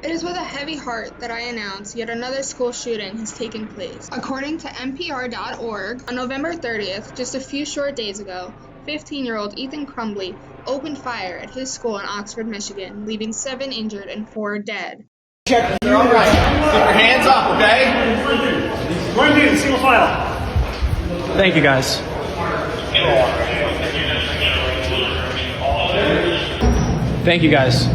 It is with a heavy heart that I announce yet another school shooting has taken place. According to NPR.org, on November 30th, just a few short days ago, 15-year-old Ethan Crumbley opened fire at his school in Oxford, Michigan, leaving 7 injured and 4 dead. Check. They're all right. Keep your hands up, okay? One dude, single file. Thank you, guys. Thank you, guys.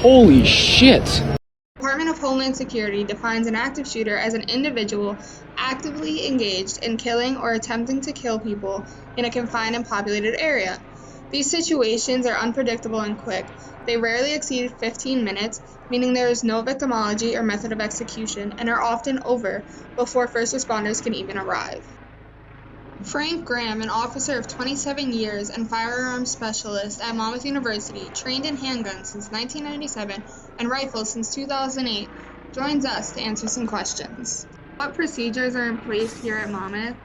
Holy shit. The Department of Homeland Security defines an active shooter as an individual actively engaged in killing or attempting to kill people in a confined and populated area. These situations are unpredictable and quick. They rarely exceed 15 minutes, meaning there is no victimology or method of execution, and are often over before first responders can even arrive. Frank Graham, an officer of 27 years and firearms specialist at Monmouth University, trained in handguns since 1997 and rifles since 2008, joins us to answer some questions. What procedures are in place here at Monmouth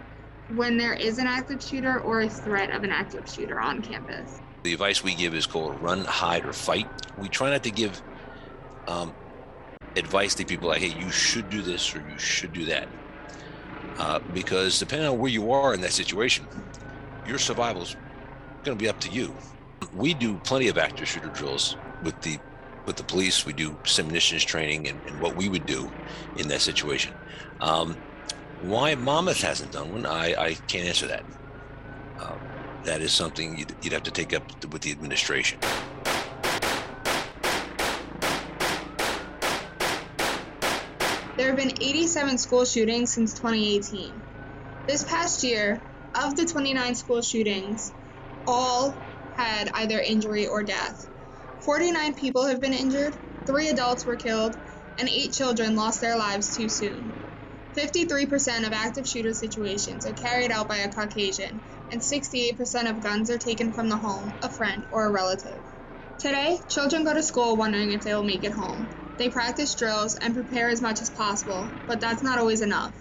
when there is an active shooter or a threat of an active shooter on campus? The advice we give is called run, hide, or fight. We try not to give advice to people like, hey, you should do this or you should do that. Because depending on where you are in that situation, your survival is going to be up to you. We do plenty of active shooter drills with the police. We do simulations training and what we would do in that situation. Why Monmouth hasn't done one, I can't answer that. That is something you'd have to take up with the administration. There have been 87 school shootings since 2018. This past year, of the 29 school shootings, all had either injury or death. 49 people have been injured, 3 adults were killed, and 8 children lost their lives too soon. 53% of active shooter situations are carried out by a Caucasian, and 68% of guns are taken from the home, a friend, or a relative. Today, children go to school wondering if they will make it home. They practice drills and prepare as much as possible, but that's not always enough.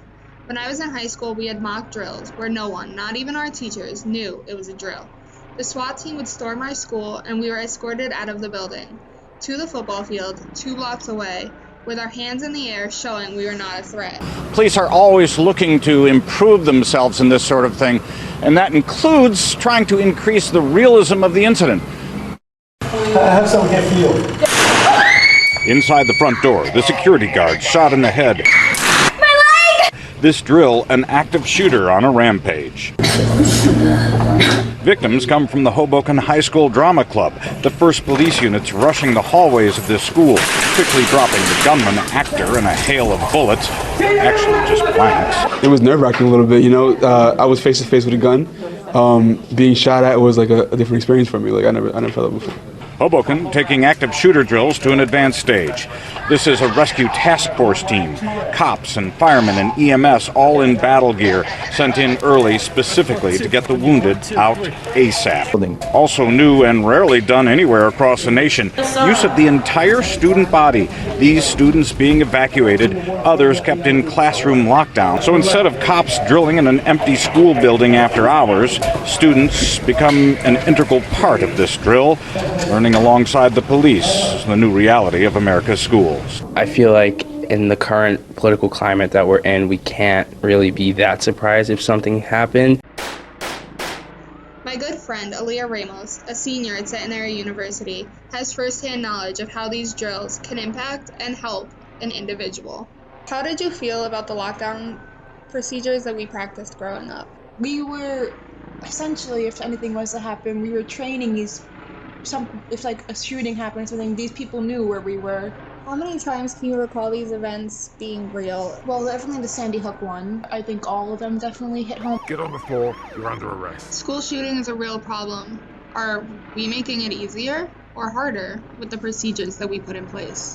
When I was in high school, we had mock drills where no one, not even our teachers, knew it was a drill. The SWAT team would storm our school and we were escorted out of the building, to the football field, 2 blocks away, with our hands in the air showing we were not a threat. Police are always looking to improve themselves in this sort of thing, and that includes trying to increase the realism of the incident. I have someone here for you. Inside the front door, the security guard shot in the head. My leg! This drill, an active shooter on a rampage. Victims come from the Hoboken High School Drama Club, the first police units rushing the hallways of this school, quickly dropping the gunman actor in a hail of bullets, actually just blanks. It was nerve-wracking a little bit, you know. I was face to face with a gun. Being shot at was like a different experience for me. Like I never felt that before. Hoboken taking active shooter drills to an advanced stage. This is a rescue task force team. Cops and firemen and EMS all in battle gear, sent in early specifically to get the wounded out ASAP. Also new and rarely done anywhere across the nation, use of the entire student body. These students being evacuated, others kept in classroom lockdown. So instead of cops drilling in an empty school building after hours, students become an integral part of this drill, learning alongside the police the new reality of America's schools. I feel like in the current political climate that we're in, we can't really be that surprised if something happened. My good friend, Aaliyah Ramos, a senior at Centenary University, has firsthand knowledge of how these drills can impact and help an individual. How did you feel about the lockdown procedures that we practiced growing up? We were essentially, if anything was to happen, we were training these. If like a shooting happened or something, these people knew where we were. How many times can you recall these events being real? Well, definitely the Sandy Hook one. I think all of them definitely hit home. Get on the floor, you're under arrest. School shooting is a real problem. Are we making it easier or harder with the procedures that we put in place?